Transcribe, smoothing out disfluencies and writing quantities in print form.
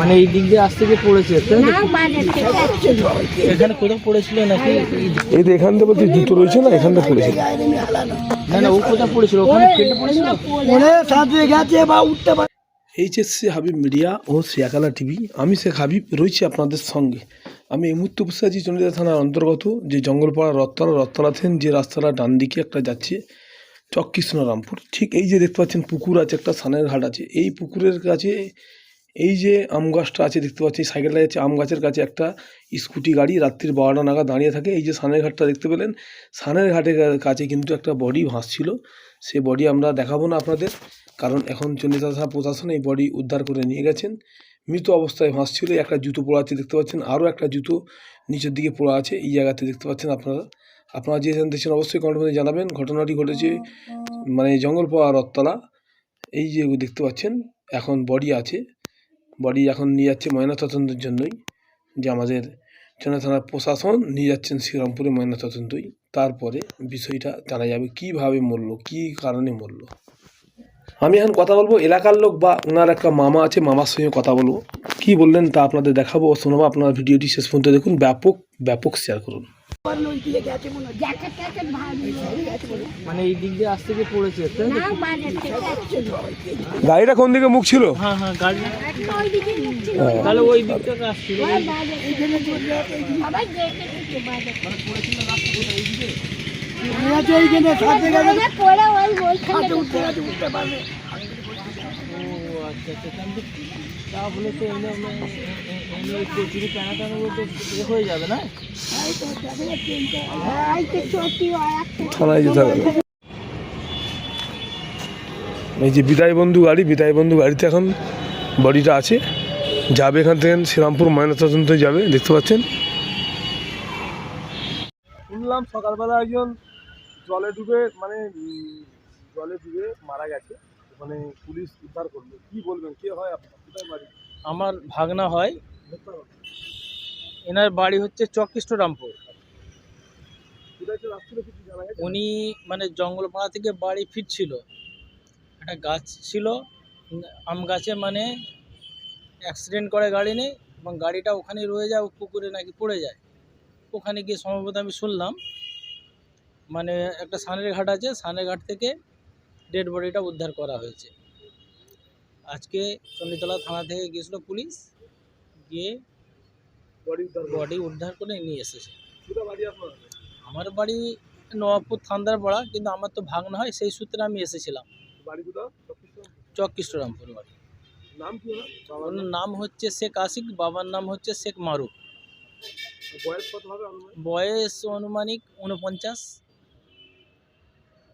মানে এই দিক দিয়ে আসতে গিয়ে পড়েছে, এখানে কোথাও পড়েছিল নাকি? এই যে এখান থেকে বলছি জুতো রয়েছে না, এখান থেকে পড়েছিল। না না, ও কোথাও পড়েছিল, ওখানে কেটে পড়েছিল। এইচএসসি হাবিব মিডিয়া ও শিয়াখালা টিভি, আমি শেখ হাবিব রয়েছি আপনাদের সঙ্গে। আমি এই মুহূর্তে বসে আছি চন্ডিদা থানার অন্তর্গত যে জঙ্গলপাড়া রথতলা থেকে যে রাস্তাটা ডান দিকে একটা যাচ্ছে চক কৃষ্ণরামপুর, ঠিক এই যে দেখতে পাচ্ছেন পুকুর আছে, একটা সানের ঘাট আছে। এই পুকুরের কাছে এই যে আম গাছটা আছে দেখতে পাচ্ছি, সাইকেলটা যাচ্ছে, আম গাছের কাছে একটা স্কুটি গাড়ি রাত্রির 12টা নাগাদ দাঁড়িয়ে থাকে। এই যে সানের ঘাটটা দেখতে পেলেন, সানের ঘাটের কাছে কিন্তু একটা বডি ভাসছিল। সে বডি আমরা দেখাবো না আপনাদের, কারণ এখন চন্ডিদা থানা প্রশাসন এই বডি উদ্ধার করে নিয়ে গেছেন। মৃত অবস্থায় ভাসছিল, একটা জুতো পড়া আছে দেখতে পাচ্ছেন, আরও একটা জুতো নিচের দিকে পড়া আছে এই জায়গাতে দেখতে পাচ্ছেন আপনারা যে দেখছেন অবশ্যই কমেন্ট করে জানাবেন। ঘটনাটি ঘটেছে মানে জঙ্গলপাড়া রথতলা। এই যে দেখতে পাচ্ছেন এখন বডি আছে, বডি এখন নিয়ে যাচ্ছে ময়নাতদন্তের জন্যই, যে আমাদের চন্ডিদা থানার প্রশাসন নিয়ে যাচ্ছেন শ্রীরামপুরে ময়নাতদন্তই। তারপরে বিষয়টা জানা যাবে কীভাবে মরল, কী কারণে মরল। আমি এখন কথা বলবো এলাকার লোক বা ওনার একটা মামা আছে, মামার সঙ্গে কথা বলবো, কি বললেন তা আপনাদের দেখাবো ও শোনাবো। আপনারা ভিডিওটি শেষ পর্যন্ত দেখুন, ব্যাপক শেয়ার করুন। মানে এই দিক দিয়ে আসতে গিয়ে পড়েছে, গাড়িটা কোন দিকে মুখ ছিল? হ্যাঁ হ্যাঁ, গাড়ি তাহলে ওই দিক থেকে আসছিল। তাহলে তো কচুরি প্যানা টানা বলতে হয়ে যাবে না? থানায় যেতে হবে। এই যে বিদায় বন্ধু গাড়িতে এখন বডিটা আছে, যাবে এখান থেকে শ্রীরামপুর ময়নাতদন্ত যাবে দেখতে পাচ্ছেন। শুনলাম সকালবেলা একজন জলে ডুবে মারা গেছে, মানে পুলিশ উদ্ধার করলো। কি বলবেন, কে হয় আপনার, কোথায় বাড়ি? আমার ভাগনা হয়, এনার বাড়ি হচ্ছে চক কৃষ্ণরামপুর। উনি মানে জঙ্গলপাড়া থেকে বাড়ি ফিরছিল, একটা গাছ ছিল আম গাছে, মানে অ্যাক্সিডেন্ট করে গাড়ি নেই এবং গাড়িটা ওখানে রয়ে যায়, পুকুরে নাকি পড়ে যায়। ওখানে গিয়ে সম্ভবত আমি শুনলাম মানে একটা সানের ঘাট আছে, সানের ঘাট থেকে ডেড বডিটা উদ্ধার করা হয়েছে। আজকে চণ্ডীতলা থানা থেকে গিয়েছিল পুলিশ, গিয়ে বডি উদ্ধার করে নিয়ে এসেছে। আমার বাড়ি নবাবপুর থান্দার পাড়া, কিন্তু আমার তো ভাগনা হয়, সেই সূত্রে আমি এসেছিলাম। চক কৃষ্ণরামপুর বাড়ি। ওনার নাম হচ্ছে শেখ আশিক, বাবার নাম হচ্ছে শেখ মারুফ। বয়স অনুমানিক 49।